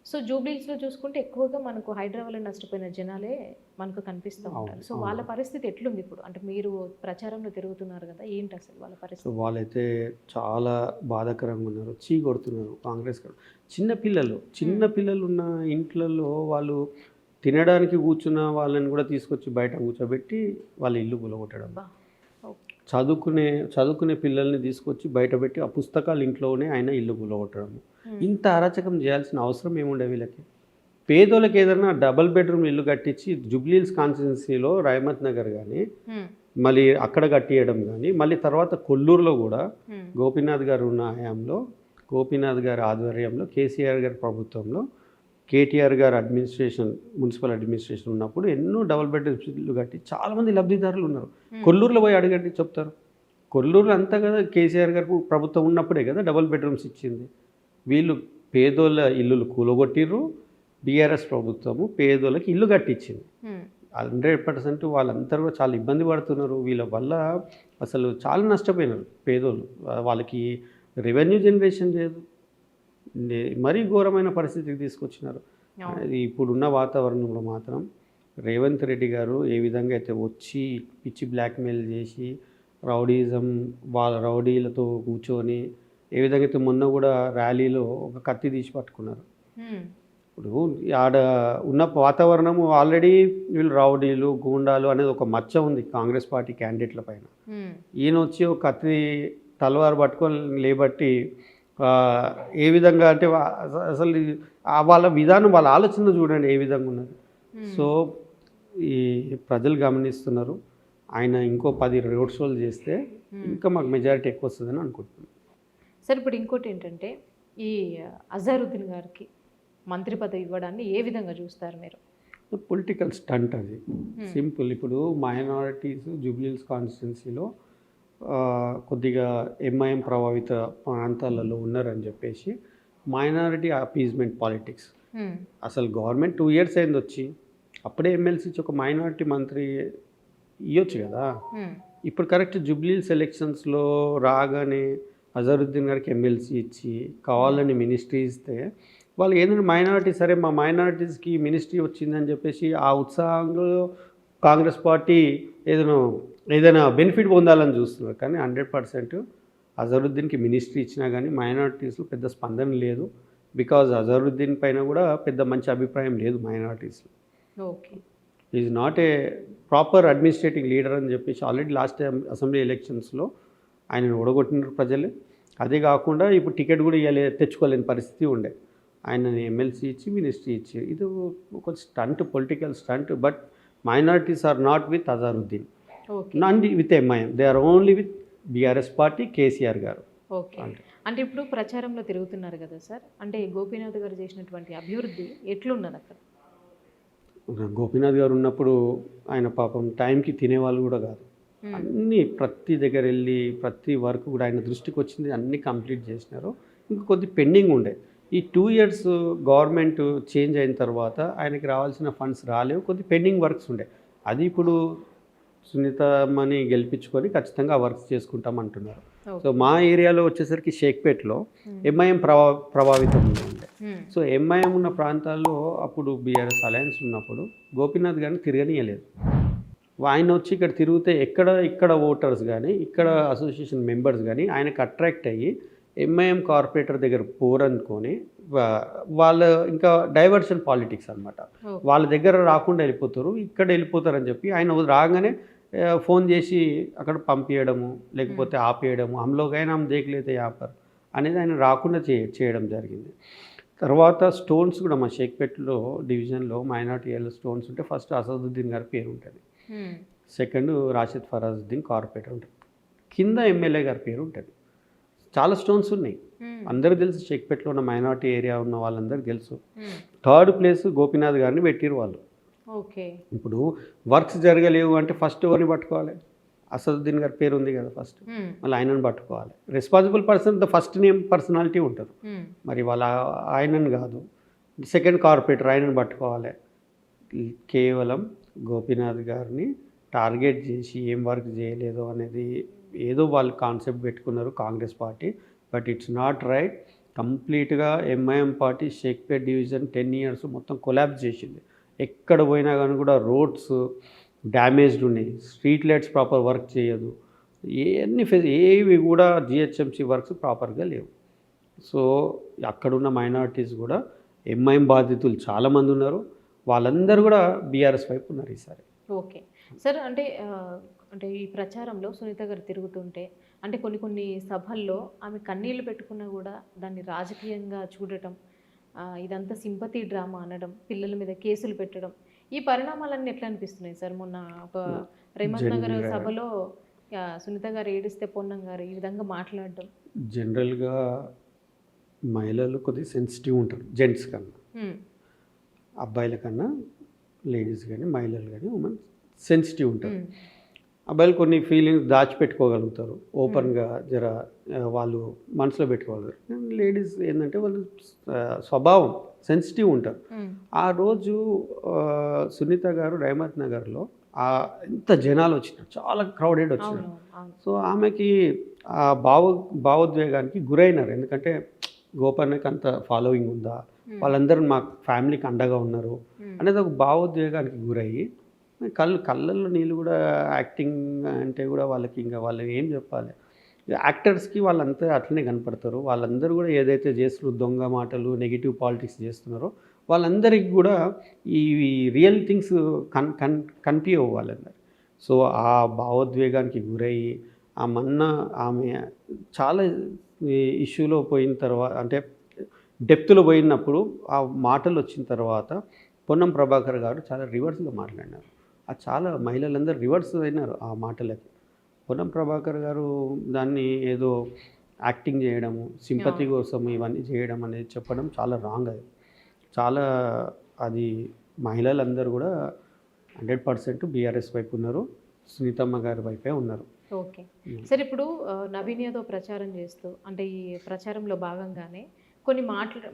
సో జూబ్లీ హిల్స్లో చూసుకుంటే ఎక్కువగా మనకు హైడ్రా వల్ల నష్టపోయిన జనాలే మనకు కనిపిస్తూ ఉంటారు. సో వాళ్ళ పరిస్థితి ఎట్లుంది ఇప్పుడు? అంటే మీరు ప్రచారంలో తిరుగుతున్నారు కదా, ఏంటి అసలు వాళ్ళ సో పరిస్థితి? వాళ్ళైతే చాలా బాధాకరంగా ఉన్నారు, చీ కొడుతున్నారు కాంగ్రెస్ గారు. చిన్న పిల్లలు ఉన్న ఇంట్లలో వాళ్ళు తినడానికి కూర్చున్న వాళ్ళని కూడా తీసుకొచ్చి బయట కూర్చోబెట్టి వాళ్ళ ఇల్లు కూలగొట్టడం, అబ్బా, ఓకే. చదువుకునే పిల్లల్ని తీసుకొచ్చి బయట పెట్టి ఆ పుస్తకాలు ఇంట్లోనే ఆయన ఇల్లు కూలగొట్టడం. ఇంత అరాచకం చేయాల్సిన అవసరం ఏముండే వీళ్ళకి? పేదోళ్ళకి ఏదైనా డబల్ బెడ్రూమ్ ఇల్లు కట్టించి జూబ్లీహిల్స్ కాన్స్టిట్యున్సీలో రహమత్ నగర్ కానీ మళ్ళీ అక్కడ కట్టియడం కానీ, మళ్ళీ తర్వాత కొల్లూరులో కూడా గోపీనాథ్ గారు ఉన్న హయాంలో, గోపీనాథ్ గారి ఆధ్వర్యంలో, కేసీఆర్ గారి ప్రభుత్వంలో, కేటీఆర్ గారు మున్సిపల్ అడ్మినిస్ట్రేషన్ ఉన్నప్పుడు ఎన్నో డబుల్ బెడ్రూమ్ ఇల్లు కట్టి చాలామంది లబ్ధిదారులు ఉన్నారు. కొల్లూరులో పోయి అడగండి చెప్తారు. కొల్లూరులో అంతా కదా కేసీఆర్ గారు ప్రభుత్వం ఉన్నప్పుడే కదా డబుల్ బెడ్రూమ్స్ ఇచ్చింది. వీళ్ళు పేదోళ్ళ ఇల్లులు కూలగొట్టిర్రు, బీఆర్ఎస్ ప్రభుత్వము పేదోళ్ళకి ఇల్లు కట్టించింది. 100% వాళ్ళందరూ కూడా చాలా ఇబ్బంది పడుతున్నారు. వీళ్ళ వల్ల అసలు చాలా నష్టపోయినారు పేదోళ్ళు. వాళ్ళకి రెవెన్యూ జనరేషన్ లేదు, మరీ ఘోరమైన పరిస్థితికి తీసుకొచ్చినారు. ఇప్పుడున్న వాతావరణంలో మాత్రం రేవంత్ రెడ్డి గారు ఏ విధంగా అయితే వచ్చి పిచ్చి బ్లాక్మెయిల్ చేసి వాళ్ళ రౌడీలతో కూర్చొని ఏ విధంగా అయితే మొన్న కూడా ర్యాలీలో ఒక కత్తి తీసి పట్టుకున్నారు. ఇప్పుడు ఆడ ఉన్న వాతావరణము ఆల్రెడీ వీళ్ళు రౌడీలు గూండాలు అనేది ఒక మచ్చ ఉంది కాంగ్రెస్ పార్టీ క్యాండిడేట్ల పైన. ఈయన వచ్చి ఒక కత్తి తలవారు పట్టుకొని లేబట్టి ఏ విధంగా అంటే అసలు వాళ్ళ విధానం, వాళ్ళ ఆలోచన చూడండి ఏ విధంగా ఉన్నది. సో ఈ ప్రజలు గమనిస్తున్నారు. ఆయన ఇంకో 10 రోడ్ షోలు చేస్తే ఇంకా మాకు మెజారిటీ ఎక్కువ వస్తుందని అనుకుంటున్నాను. సార్ ఇప్పుడు ఇంకోటి ఏంటంటే ఈ అజారుద్దీన్ గారికి మంత్రి పదవి ఇవ్వడాన్ని ఏ విధంగా చూస్తారు మీరు? పొలిటికల్ స్టంట్ అది, సింపుల్. ఇప్పుడు మైనారిటీస్ జూబ్లీహిల్స్ కాన్స్టిట్యున్సీలో కొద్దిగా ఎంఐఎం ప్రభావిత ప్రాంతాలలో ఉన్నారని చెప్పేసి మైనారిటీ అపీజ్మెంట్ పాలిటిక్స్. అసలు గవర్నమెంట్ 2 years అయింది వచ్చి, అప్పుడే ఎమ్మెల్సీ ఇచ్చి ఒక మైనారిటీ మంత్రి ఇవ్వచ్చు కదా. ఇప్పుడు కరెక్ట్ జూబ్లీహిల్స్ ఎలక్షన్స్లో రాగానే అజరుద్దీన్ గారికి ఎమ్మెల్సీ ఇచ్చి కావాలని మినిస్ట్రీ ఇస్తే వాళ్ళు ఏంటంటే మైనారిటీ, సరే మా మైనారిటీస్కి మినిస్ట్రీ వచ్చిందని చెప్పేసి ఆ ఉత్సాహంలో కాంగ్రెస్ పార్టీ ఏదైనా బెనిఫిట్ పొందాలని చూస్తున్నారు. కానీ 100% అజరుద్దీన్కి మినిస్ట్రీ ఇచ్చినా కానీ మైనారిటీస్లో పెద్ద స్పందన లేదు. బికాజ్ అజరుద్దీన్ పైన కూడా పెద్ద మంచి అభిప్రాయం లేదు మైనారిటీస్లో. Okay, is not a proper administrative leader అని చెప్పేసి ఆల్రెడీ లాస్ట్ టైం అసెంబ్లీ ఎలక్షన్స్లో ఆయనను ఓడగొట్టినారు ప్రజలే. అదే కాకుండా ఇప్పుడు టికెట్ కూడా తెచ్చుకోలేని పరిస్థితి ఉండే. ఆయనని ఎమ్మెల్సీ ఇచ్చి మినిస్ట్రీ ఇచ్చి, ఇది ఒక stunt, political stunt. But minorities are not with Azharuddin, not with MIM, they are only with BRS party, KCR గారు. ఓకే, అంటే ఇప్పుడు ప్రచారంలో తిరుగుతున్నారు కదా సార్, అంటే గోపీనాథ్ గారు చేసినటువంటి అభివృద్ధి ఎట్లున్నది అక్కడ? గోపీనాథ్ గారు ఉన్నప్పుడు ఆయన పాపం టైంకి తినేవాళ్ళు కూడా కాదు. అన్నీ ప్రతి దగ్గర వెళ్ళి ప్రతి వర్క్ కూడా ఆయన దృష్టికి వచ్చింది, అన్నీ కంప్లీట్ చేసినారు. ఇంకా కొద్ది పెండింగ్ ఉండే. ఈ 2 years గవర్నమెంట్ చేంజ్ అయిన తర్వాత ఆయనకి రావాల్సిన ఫండ్స్ రాలేవు, కొద్ది పెండింగ్ వర్క్స్ ఉండే. అది ఇప్పుడు సునీతమ్మని గెలిపించుకొని ఖచ్చితంగా ఆ వర్క్స్ చేసుకుంటాం అంటున్నారు. సో మా ఏరియాలో వచ్చేసరికి షేక్పేట్లో ఎంఐఎం ప్రభావితం ఉండే. సో ఎంఐఎం ఉన్న ప్రాంతాల్లో అప్పుడు బీఆర్ఎస్ అలయన్స్ ఉన్నప్పుడు గోపీనాథ్ గారిని తిరగనీయలేదు. ఆయన వచ్చి ఇక్కడ తిరిగితే ఇక్కడ ఓటర్స్ కానీ ఇక్కడ అసోసియేషన్ మెంబర్స్ కానీ ఆయనకు అట్రాక్ట్ అయ్యి ఎంఐఎం కార్పొరేటర్ దగ్గర పోరనుకొని వాళ్ళ ఇంకా డైవర్షన్ పాలిటిక్స్ అనమాట. వాళ్ళ దగ్గర రాకుండా వెళ్ళిపోతారు, ఇక్కడ వెళ్ళిపోతారని చెప్పి ఆయన రాగానే ఫోన్ చేసి అక్కడ పంపించడము, లేకపోతే ఆపేయడము, హమ్లోకైనా దేకలేతే యాపర్ అనేది ఆయన రాకుండా చేయడం జరిగింది. తర్వాత స్టోన్స్ కూడా మా షేక్పేట్లో డివిజన్లో మైనార్టీ ఏళ్ళ స్టోన్స్ ఉంటే ఫస్ట్ అసదుద్దీన్ గారి పేరు ఉంటుంది, సెకండ్ రాషిద్ ఫరాజుద్దీన్ కార్పొరేటర్ ఉంటుంది, కింద ఎమ్మెల్యే గారి పేరు ఉంటుంది. చాలా స్టోన్స్ ఉన్నాయి, అందరికి తెలుసు. షేక్పేట్లో ఉన్న మైనార్టీ ఏరియా ఉన్న వాళ్ళందరికీ తెలుసు. 3rd place గోపీనాథ్ గారిని పెట్టిరు వాళ్ళు. ఓకే, ఇప్పుడు వర్క్స్ జరగలేవు అంటే ఫస్ట్ ఎవరిని పట్టుకోవాలి? అసదుద్దీన్ గారి పేరు ఉంది కదా ఫస్ట్, మళ్ళీ ఆయనను పట్టుకోవాలి. Responsible person the first name personality ఉంటారు, మరి వాళ్ళ ఆయనను కాదు. సెకండ్ కార్పొరేటర్ ఆయనను పట్టుకోవాలి. కేవలం గోపీనాథ్ గారిని టార్గెట్ చేసి ఏం వర్క్ చేయలేదు అనేది ఏదో వాళ్ళు కాన్సెప్ట్ పెట్టుకున్నారు Congress party. But it's not right. కంప్లీట్గా MIM party Shaikpet division 10 years మొత్తం కొలాప్స్ చేసింది. ఎక్కడ పోయినా కానీ కూడా రోడ్స్ డ్యామేజ్డ్ ఉన్నాయి, స్ట్రీట్ లైట్స్ ప్రాపర్ వర్క్ చేయదు, ఏవి కూడా జిహెచ్ఎంసీ వర్క్స్ ప్రాపర్గా లేవు. సో అక్కడున్న మైనారిటీస్ కూడా ఎంఐఎం బాధితులు చాలామంది ఉన్నారు. వాళ్ళందరూ కూడా బీఆర్ఎస్ వైపు ఉన్నారు ఈసారి. ఓకే సార్, అంటే అంటే ఈ ప్రచారంలో సునీత గారు తిరుగుతుంటే అంటే కొన్ని సభల్లో ఆమె కన్నీళ్లు పెట్టుకున్నా కూడా దాన్ని రాజకీయంగా చూడటం, ఇదంతా సింపతి డ్రామా అనడం, పిల్లల మీద కేసులు పెట్టడం, ఈ పరిణామాలన్నీ ఎట్లా అనిపిస్తున్నాయి సార్? మొన్న ఒక రేవంత్ నగర్ సభలో సునీత గారు ఏడిస్తే పొన్నం గారు ఈ విధంగా మాట్లాడడం. జనరల్గా మహిళలు కొద్దిగా సెన్సిటివ్ ఉంటారు, జెంట్స్ కన్నా, అబ్బాయిల కన్నా లేడీస్ కానీ మహిళలు కానీ ఉమెన్ సెన్సిటివ్ ఉంటారు. అబ్బాయిలు కొన్ని ఫీలింగ్స్ దాచిపెట్టుకోగలుగుతారు, ఓపెన్గా జర వాళ్ళు మనసులో పెట్టుకోగలుగుతారు. లేడీస్ ఏంటంటే వాళ్ళు స్వభావం సెన్సిటివ్ ఉంటారు. ఆ రోజు సునీత గారు రేవంత్ నగర్లో ఎంత జనాలు వచ్చినారు, చాలా క్రౌడెడ్ వచ్చినారు. సో ఆమెకి ఆ భావోద్వేగానికి గురైనారు. ఎందుకంటే గోపన్నకి అంత ఫాలోయింగ్ ఉందా, వాళ్ళందరూ మా ఫ్యామిలీకి అండగా ఉన్నారు అనేది ఒక భావోద్వేగానికి గురయ్యి కళ్ళల్లో నీళ్ళు కూడా యాక్టింగ్ అంటే కూడా వాళ్ళకి ఇంకా వాళ్ళు ఏం చెప్పాలి. యాక్టర్స్కి వాళ్ళంతా అట్లనే కనపడతారు. వాళ్ళందరూ కూడా ఏదైతే చేస్తున్నారో దొంగ మాటలు నెగిటివ్ పాలిటిక్స్ చేస్తున్నారో వాళ్ళందరికీ కూడా ఈ రియల్ థింగ్స్ కనిపించవు వాళ్ళందరూ. సో ఆ భావోద్వేగానికి గురయ్యి ఆమె చాలా ఇష్యూలో పోయిన తర్వాత అంటే డెప్త్లో పోయినప్పుడు ఆ మాటలు వచ్చిన తర్వాత పొన్నం ప్రభాకర్ గారు చాలా రివర్స్గా మాట్లాడినారు. అది చాలా మహిళలందరూ రివర్స్ అయినారు ఆ మాటలకి. పొన్నం ప్రభాకర్ గారు దాన్ని ఏదో యాక్టింగ్ చేయడము, సింపతి కోసం ఇవన్నీ చేయడం అనేది చెప్పడం చాలా రాంగ్. అది మహిళలందరూ కూడా 100% బీఆర్ఎస్ వైపు ఉన్నారు, సునీతమ్మ గారి వైపే ఉన్నారు. ఓకే సార్, ఇప్పుడు నవీన్ యాదవ్ ప్రచారం చేస్తూ అంటే ఈ ప్రచారంలో భాగంగానే కొన్ని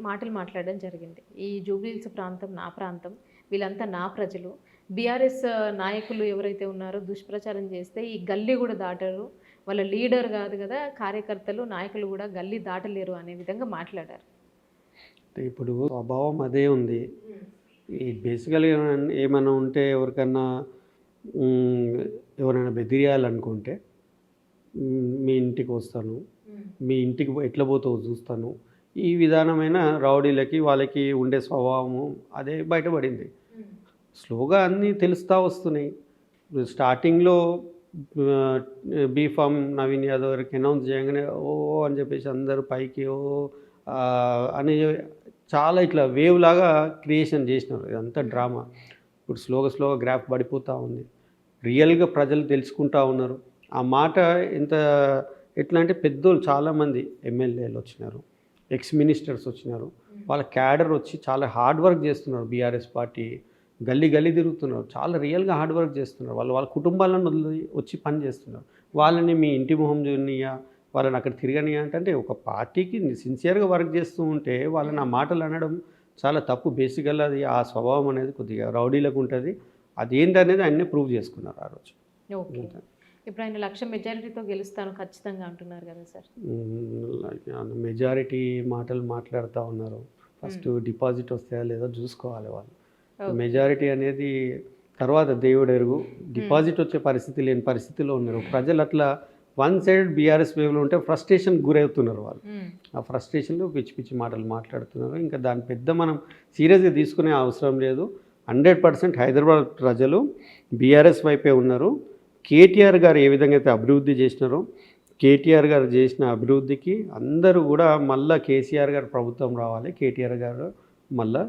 మాటలు మాట్లాడడం జరిగింది. ఈ జూబ్లీహిల్స్ ప్రాంతం నా ప్రాంతం, వీళ్ళంతా నా ప్రజలు, బీఆర్ఎస్ నాయకులు ఎవరైతే ఉన్నారో దుష్ప్రచారం చేస్తే ఈ గల్లీ కూడా దాటరు, వాళ్ళ లీడర్ కాదు కదా, కార్యకర్తలు నాయకులు కూడా గల్లీ దాటలేరు అనే విధంగా మాట్లాడారు. ఇప్పుడు స్వభావం అదే ఉంది. ఈ బేసికల్గా ఏమైనా ఉంటే ఎవరైనా బెదిరియాలనుకుంటే మీ ఇంటికి వస్తాను, మీ ఇంటికి ఎట్లా పోతావో చూస్తాను, ఈ విధానమైన రౌడీలకి వాళ్ళకి ఉండే స్వభావము అదే బయటపడింది. స్లోగా అన్నీ తెలుస్తూ వస్తున్నాయి. స్టార్టింగ్లో బీఫామ్ నవీన్ యాదవ్ గారికి అనౌన్స్ చేయగానే ఓ అని చెప్పేసి అందరూ పైకి ఓ అని చాలా ఇట్లా వేవ్ లాగా క్రియేషన్ చేసినారు. ఇదంతా డ్రామా. ఇప్పుడు స్లోగా గ్రాఫ్ పడిపోతూ ఉంది. రియల్గా ప్రజలు తెలుసుకుంటూ ఉన్నారు. ఆ మాట ఎట్లా అంటే పెద్దోళ్ళు చాలామంది ఎమ్మెల్యేలు వచ్చినారు, ఎక్స్ మినిస్టర్స్ వచ్చినారు, వాళ్ళ క్యాడర్ వచ్చి చాలా హార్డ్ వర్క్ చేస్తున్నారు. బీఆర్ఎస్ పార్టీ గల్లీ తిరుగుతున్నారు, చాలా రియల్గా హార్డ్ వర్క్ చేస్తున్నారు. వాళ్ళ కుటుంబాలను వచ్చి పని చేస్తున్నారు. వాళ్ళని మీ ఇంటి మొహం చూడనియా, వాళ్ళని అక్కడ తిరగనియా అంటే ఒక పార్టీకి సిన్సియర్గా వర్క్ చేస్తూ ఉంటే వాళ్ళని ఆ మాటలు అనడం చాలా తప్పు. బేసికల్గా అది ఆ స్వభావం అనేది కొద్దిగా రౌడీలకు ఉంటుంది. అదేంటనేది ఆయన్ని ప్రూవ్ చేసుకున్నారు ఆ రోజు. ఓకే, ఇప్పుడు ఆయన 1,00,000 మెజారిటీతో గెలుస్తాను ఖచ్చితంగా అంటున్నారు కదా సార్? మెజారిటీ మాటలు మాట్లాడుతూ ఉన్నారు. ఫస్ట్ డిపాజిట్ వస్తాయా లేదో చూసుకోవాలి వాళ్ళు. మెజారిటీ అనేది తర్వాత దేవుడు ఎరుగు. డిపాజిట్ వచ్చే పరిస్థితి లేని పరిస్థితిలో ఉన్నారు ప్రజలు. అట్లా వన్ సైడ్ బీఆర్ఎస్ వేవ్లో ఉంటే ఫ్రస్ట్రేషన్ గురవుతున్నారు వాళ్ళు. ఆ ఫ్రస్ట్రేషన్లో పిచ్చి మాటలు మాట్లాడుతున్నారు. ఇంకా దాని పెద్ద మనం సీరియస్గా తీసుకునే అవసరం లేదు. 100% హైదరాబాద్ ప్రజలు బీఆర్ఎస్ వైపే ఉన్నారు. కేటీఆర్ గారు ఏ విధంగా అయితే అభివృద్ధి చేసినారో, కేటీఆర్ గారు చేసిన అభివృద్ధికి అందరూ కూడా మళ్ళీ కేసీఆర్ గారు ప్రభుత్వం రావాలి, కేటీఆర్ గారు మళ్ళీ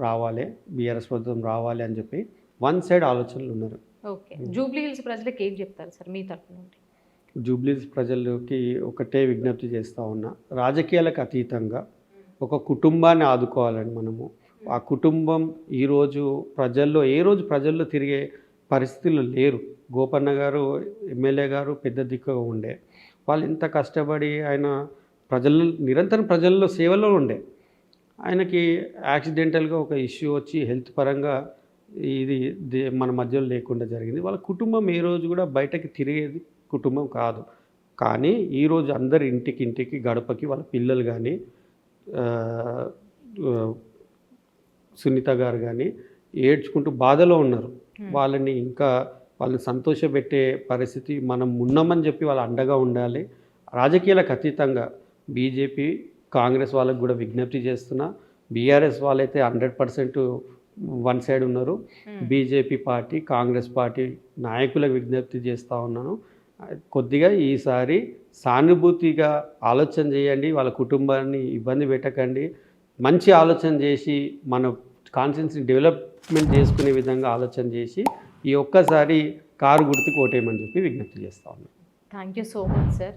రావాలి, బీఆర్ఎస్ ప్రభుత్వం రావాలి అని చెప్పి వన్ సైడ్ ఆలోచనలు ఉన్నారు. ఓకే, జూబ్లీహిల్స్ ప్రజలకు ఏం చెప్తారు సార్ మీ తరఫు నుండి? జూబ్లీహిల్స్ ప్రజలకి ఒకటే విజ్ఞప్తి చేస్తూ ఉన్నా, రాజకీయాలకు అతీతంగా ఒక కుటుంబాన్ని ఆదుకోవాలని మనము. ఆ కుటుంబం ఈరోజు ప్రజల్లో తిరిగే పరిస్థితులు లేరు. గోపన్న గారు ఎమ్మెల్యే గారు పెద్ద దిక్కుగా ఉండే వాళ్ళు ఇంత కష్టపడి ఆయన నిరంతరం ప్రజల్లో సేవలో ఉండే ఆయనకి యాక్సిడెంటల్గా ఒక ఇష్యూ వచ్చి హెల్త్ పరంగా ఇది మన మధ్యలో లేకుండా జరిగింది. వాళ్ళ కుటుంబం ఏ రోజు కూడా బయటకి తిరిగేది కుటుంబం కాదు. కానీ ఈరోజు అందరి ఇంటికి గడపకి వాళ్ళ పిల్లలు కానీ సునీత గారు కానీ ఏడ్చుకుంటూ బాధలో ఉన్నారు. వాళ్ళని ఇంకా వాళ్ళని సంతోషపెట్టే పరిస్థితి మనం ఉన్నామని చెప్పి వాళ్ళ అండగా ఉండాలి. రాజకీయాలకు అతీతంగా బీజేపీ కాంగ్రెస్ వాళ్ళకు కూడా విజ్ఞప్తి చేస్తున్నా. బీఆర్ఎస్ వాళ్ళైతే 100% వన్ సైడ్ ఉన్నారు. బీజేపీ పార్టీ కాంగ్రెస్ పార్టీ నాయకులకు విజ్ఞప్తి చేస్తూ ఉన్నాను. కొద్దిగా ఈసారి సానుభూతిగా ఆలోచన చేయండి. వాళ్ళ కుటుంబాన్ని ఇబ్బంది పెట్టకండి. మంచి ఆలోచన చేసి మన కాన్స్టిట్యున్సీని డెవలప్మెంట్ చేసుకునే విధంగా ఆలోచన చేసి ఈ ఒక్కసారి కారు గుర్తుకు ఓటేయమని చెప్పి విజ్ఞప్తి చేస్తూ ఉన్నాను. Thank you so much sir.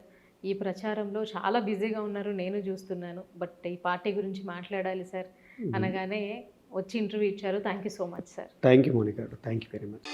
ఈ ప్రచారంలో చాలా బిజీగా ఉన్నారు, నేను చూస్తున్నాను. బట్ ఈ పార్టీ గురించి మాట్లాడాలి సార్ అనగానే వచ్చి ఇంటర్వ్యూ ఇచ్చారు. Thank you so much sir. Thank you Monica గారు. Thank you very much.